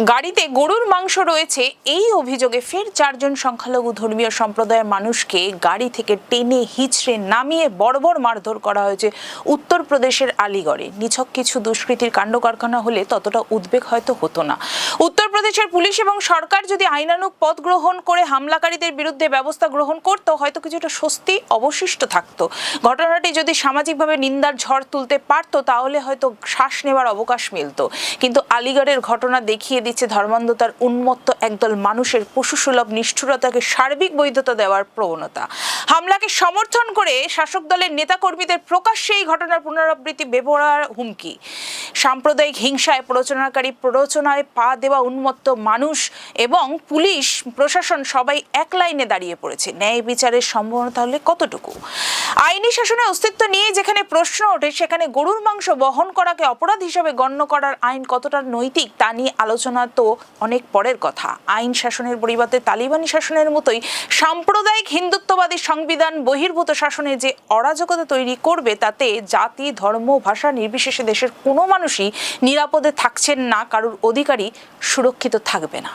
গাড়িতে গরুর মাংস রয়েছে এই অভিযোগে ফের 4 জন সংখ্যালঘু ধর্মীয় সম্প্রদায়ের মানুষকে গাড়ি থেকে টেনে হিচড়ে নামিয়ে বর্বর মারধর করা হয়েছে উত্তরপ্রদেশের আলিগড়ে। নিছক কিছু দুষ্কৃতীর কাণ্ড কারখানা হলে ততটা উদ্বেগ হয়তো হতো না। উত্তরপ্রদেশের পুলিশ এবং সরকার যদি আইনানুগ পথ গ্রহণ করে হামলাকারীদের বিরুদ্ধে ব্যবস্থা গ্রহণ করত, হয়তো কিছুটা স্বস্তি অবশিষ্ট থাকতো। ঘটনাটি যদি সামাজিকভাবে নিন্দার ঝড় তুলতে পারত, তাহলে হয়তো শ্বাস নেবার অবকাশ মিলত। কিন্তু আলিগড়ের ঘটনা দেখিয়ে দিচ্ছে ধর্মান্ধতার উন্মত্ত একদল মানুষের পশুসুলভ নিষ্ঠুরতাকে সার্বিক বৈধতা দেওয়ার প্রবণতা। হামলাকে সমর্থন করে শাসক দলের নেতাকর্মীদের প্রকাশ্যে এই ঘটনার পুনরাবৃত্তি বেপরোয়ার হুমকি। সাম্প্রদায়িক হিংসায় প্ররোচনায় পা দেওয়া উন্মত্ত মানুষ এবং পুলিশ প্রশাসন সবাই এক লাইনে দাঁড়িয়ে পড়েছে। ন্যায় বিচারের সম্ভাবনা তাহলে কতটুকু? আইনি শাসনের অস্তিত্ব নিয়ে যেখানে প্রশ্ন ওঠে, সেখানে গরুর মাংস বহন করাকে অপরাধ হিসেবে গণ্য করার আইন কতটা নৈতিক তা নিয়ে আলোচনা তো অনেক পরের কথা। আইন শাসনের পরিবর্তে তালিবানি শাসনের মতোই সাম্প্রদায়িক হিন্দুত্ববাদী সংবিধান বহির্ভূত শাসনে যে অরাজকতা তৈরি করবে, তাতে জাতি, ধর্ম, ভাষা নির্বিশেষে দেশের কোনো মানুষই নিরাপদে থাকছেন না, কারোর অধিকারই সুরক্ষিত থাকবে না।